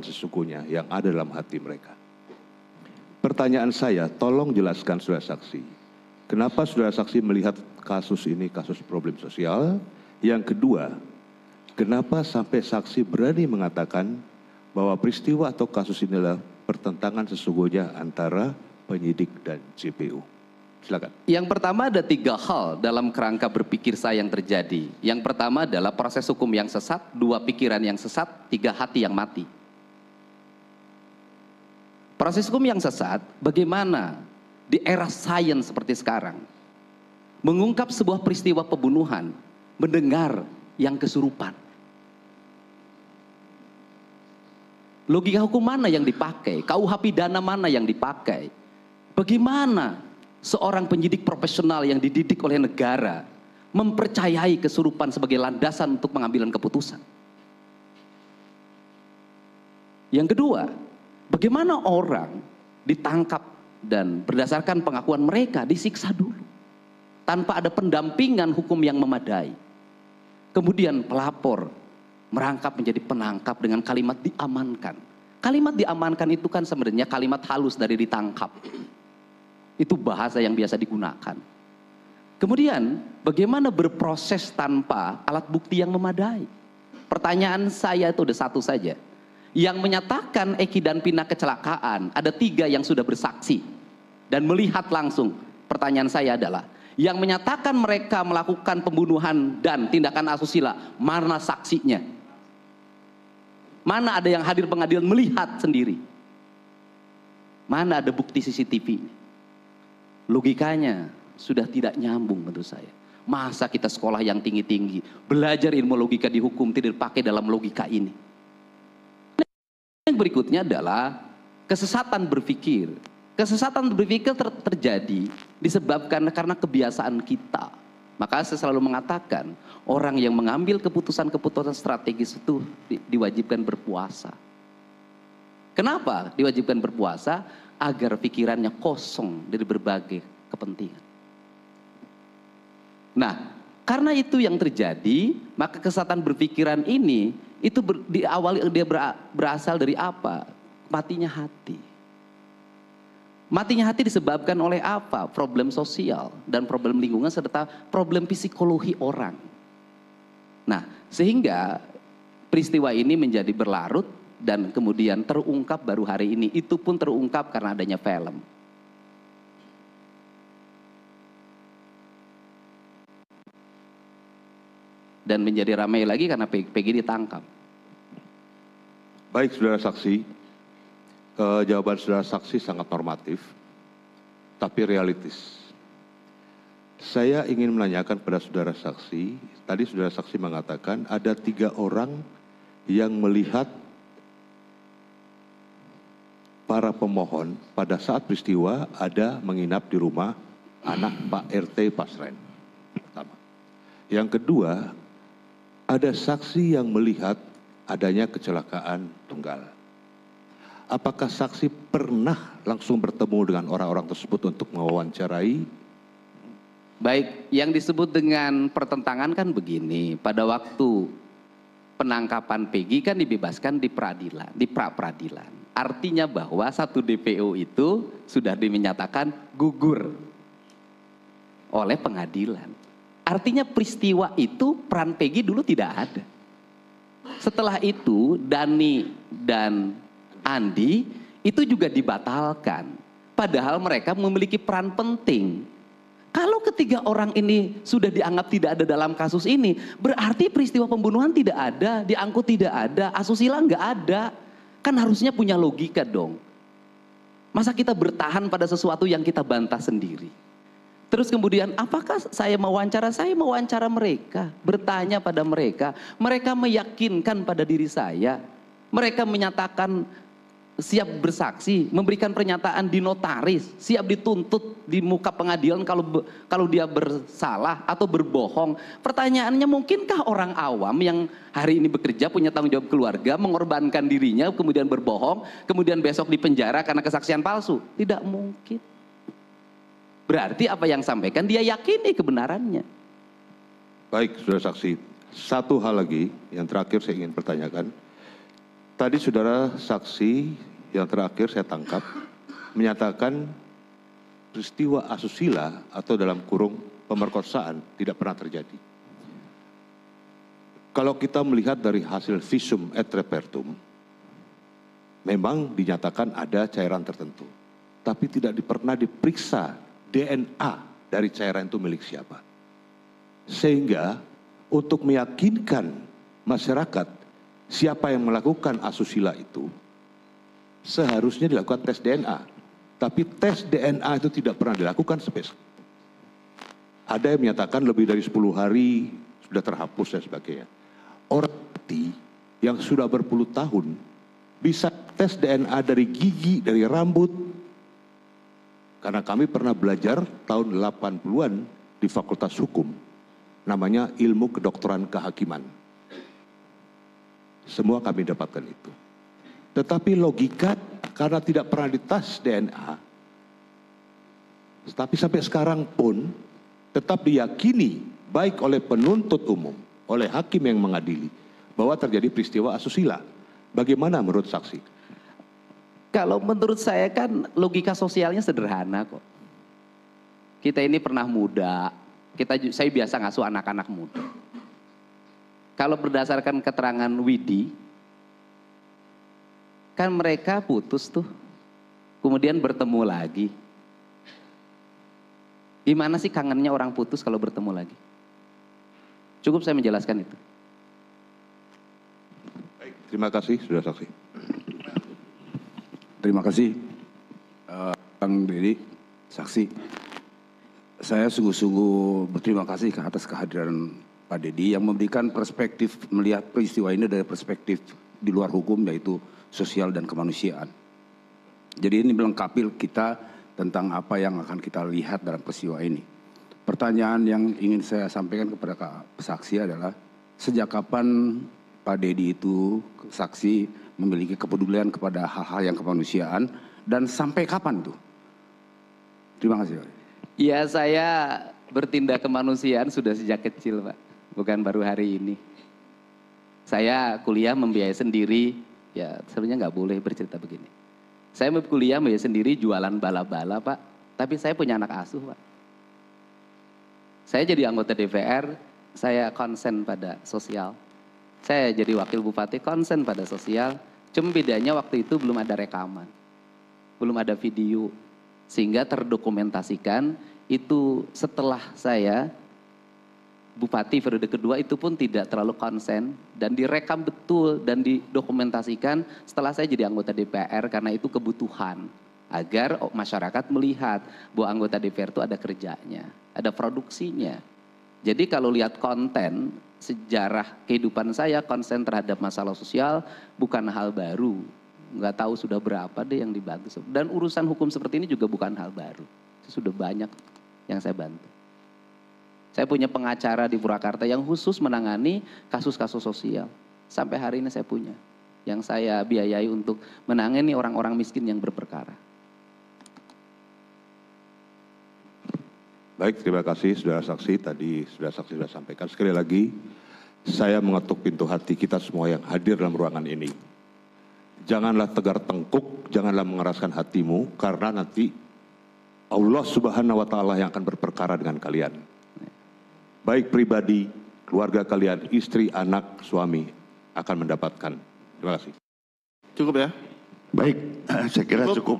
sesungguhnya yang ada dalam hati mereka. Pertanyaan saya, tolong jelaskan saudara saksi, kenapa saudara saksi melihat kasus ini kasus problem sosial? Yang kedua, kenapa sampai saksi berani mengatakan bahwa peristiwa atau kasus ini adalah pertentangan sesungguhnya antara penyidik dan JPU? Silakan. Yang pertama ada 3 hal dalam kerangka berpikir saya yang terjadi. Yang pertama adalah proses hukum yang sesat, 2 pikiran yang sesat, 3 hati yang mati. Proses hukum yang sesat, bagaimana di era sains seperti sekarang, mengungkap sebuah peristiwa pembunuhan, mendengar yang kesurupan. Logika hukum mana yang dipakai? KUH pidana mana yang dipakai? Bagaimana seorang penyidik profesional yang dididik oleh negara mempercayai kesurupan sebagai landasan untuk pengambilan keputusan? Yang kedua, bagaimana orang ditangkap dan berdasarkan pengakuan mereka disiksa dulu tanpa ada pendampingan hukum yang memadai. Kemudian pelapor merangkap menjadi penangkap dengan kalimat diamankan. Kalimat diamankan itu kan sebenarnya kalimat halus dari ditangkap. Itu bahasa yang biasa digunakan. Kemudian bagaimana berproses tanpa alat bukti yang memadai? Pertanyaan saya itu ada satu saja. Yang menyatakan Eki dan Pina kecelakaan, ada 3 yang sudah bersaksi dan melihat langsung. Pertanyaan saya adalah, yang menyatakan mereka melakukan pembunuhan dan tindakan asusila, mana saksinya? Mana ada yang hadir pengadilan melihat sendiri? Mana ada bukti CCTV? Logikanya sudah tidak nyambung menurut saya. Masa kita sekolah yang tinggi-tinggi, belajar ilmu logika di hukum tidak dipakai dalam logika ini? Yang berikutnya adalah kesesatan berpikir. Kesesatan berpikir terjadi disebabkan karena kebiasaan kita. Maka saya selalu mengatakan, orang yang mengambil keputusan-keputusan strategis itu diwajibkan berpuasa. Kenapa diwajibkan berpuasa? Agar pikirannya kosong dari berbagai kepentingan. Nah, karena itu yang terjadi, maka kesesatan berpikiran ini itu dia berasal dari apa? Matinya hati. Matinya hati disebabkan oleh apa? Problem sosial dan problem lingkungan serta problem psikologi orang. Nah, sehingga peristiwa ini menjadi berlarut dan kemudian terungkap baru hari ini. Itu pun terungkap karena adanya film. Dan menjadi ramai lagi karena Peggy ditangkap. Baik saudara saksi, jawaban saudara saksi sangat normatif, tapi realistis. Saya ingin menanyakan pada saudara saksi, tadi saudara saksi mengatakan ada 3 orang yang melihat para pemohon pada saat peristiwa ada menginap di rumah anak Pak RT Pasren. Pertama. Yang kedua, ada saksi yang melihat adanya kecelakaan tunggal. Apakah saksi pernah langsung bertemu dengan orang-orang tersebut untuk mewawancarai? Baik, yang disebut dengan pertentangan kan begini, pada waktu penangkapan Peggy kan dibebaskan di peradilan, di pra-peradilan. Artinya bahwa satu DPO itu sudah dinyatakan gugur oleh pengadilan. Artinya peristiwa itu peran Peggy dulu tidak ada. Setelah itu Dani dan Andi itu juga dibatalkan. Padahal mereka memiliki peran penting. Kalau ketiga orang ini sudah dianggap tidak ada dalam kasus ini, berarti peristiwa pembunuhan tidak ada, diangkut tidak ada, asusila nggak ada. Kan harusnya punya logika dong. Masa kita bertahan pada sesuatu yang kita bantah sendiri? Terus kemudian apakah saya mewawancara? Saya mewawancara mereka, bertanya pada mereka. Mereka meyakinkan pada diri saya. Mereka menyatakan siap bersaksi, memberikan pernyataan di notaris, siap dituntut di muka pengadilan kalau dia bersalah atau berbohong. Pertanyaannya, mungkinkah orang awam yang hari ini bekerja punya tanggung jawab keluarga mengorbankan dirinya kemudian berbohong, kemudian besok dipenjara karena kesaksian palsu? Tidak mungkin. Berarti apa yang sampaikan dia yakini kebenarannya. Baik, saudara saksi. Satu hal lagi yang terakhir saya ingin pertanyakan. Tadi saudara saksi yang terakhir saya tangkap menyatakan peristiwa asusila atau dalam kurung pemerkosaan tidak pernah terjadi. Kalau kita melihat dari hasil visum et repertum, memang dinyatakan ada cairan tertentu, tapi tidak pernah diperiksa DNA dari cairan itu milik siapa. Sehingga untuk meyakinkan masyarakat siapa yang melakukan asusila itu, seharusnya dilakukan tes DNA. Tapi tes DNA itu tidak pernah dilakukan sampai sekarang. Ada yang menyatakan lebih dari 10 hari sudah terhapus dan sebagainya. Orang mati yang sudah berpuluh tahun bisa tes DNA dari gigi, dari rambut. Karena kami pernah belajar tahun 80-an di Fakultas Hukum, namanya ilmu kedokteran kehakiman. Semua kami dapatkan itu. Tetapi logika karena tidak pernah dites DNA, tapi sampai sekarang pun tetap diyakini baik oleh penuntut umum, oleh hakim yang mengadili, bahwa terjadi peristiwa asusila. Bagaimana menurut saksi? Kalau menurut saya kan logika sosialnya sederhana kok. Kita ini pernah muda, saya biasa ngasuh anak-anak muda. Kalau berdasarkan keterangan Widi, kan mereka putus tuh, kemudian bertemu lagi. Gimana sih kangennya orang putus kalau bertemu lagi? Cukup saya menjelaskan itu. Baik, terima kasih sudah saksi. Terima kasih, Bang Dedi, saksi. Saya sungguh-sungguh berterima kasih atas kehadiran Pak Dedi yang memberikan perspektif melihat peristiwa ini dari perspektif di luar hukum, yaitu sosial dan kemanusiaan. Jadi ini melengkapi kita tentang apa yang akan kita lihat dalam peristiwa ini. Pertanyaan yang ingin saya sampaikan kepada saksi adalah, sejak kapan Pak Dedi itu saksi memiliki kepedulian kepada hal-hal yang kemanusiaan, dan sampai kapan tuh? Terima kasih Pak. Ya, saya bertindak kemanusiaan sudah sejak kecil Pak, bukan baru hari ini. Saya kuliah membiayai sendiri, ya sebenarnya nggak boleh bercerita begini. Saya kuliah membiayai sendiri, jualan bala-bala Pak, tapi saya punya anak asuh Pak. Saya jadi anggota DPR, saya konsen pada sosial. Saya jadi wakil bupati, konsen pada sosial. Cuma bedanya waktu itu belum ada rekaman, belum ada video, sehingga terdokumentasikan itu setelah saya bupati periode kedua itu pun tidak terlalu konsen dan direkam betul dan didokumentasikan setelah saya jadi anggota DPR, karena itu kebutuhan agar masyarakat melihat bahwa anggota DPR itu ada kerjanya, ada produksinya. Jadi kalau lihat konten sejarah kehidupan saya, konsen terhadap masalah sosial bukan hal baru. Nggak tahu sudah berapa deh yang dibantu. Dan urusan hukum seperti ini juga bukan hal baru. Sudah banyak yang saya bantu. Saya punya pengacara di Purwakarta yang khusus menangani kasus-kasus sosial. Sampai hari ini saya punya. Yang saya biayai untuk menangani orang-orang miskin yang berperkara. Baik, terima kasih saudara saksi. Tadi saudara saksi sudah sampaikan. Sekali lagi, saya mengetuk pintu hati kita semua yang hadir dalam ruangan ini. Janganlah tegar tengkuk, janganlah mengeraskan hatimu, karena nanti Allah Subhanahu wa Ta'ala yang akan berperkara dengan kalian. Baik pribadi, keluarga kalian, istri, anak, suami akan mendapatkan. Terima kasih. Cukup ya? Baik, saya kira cukup.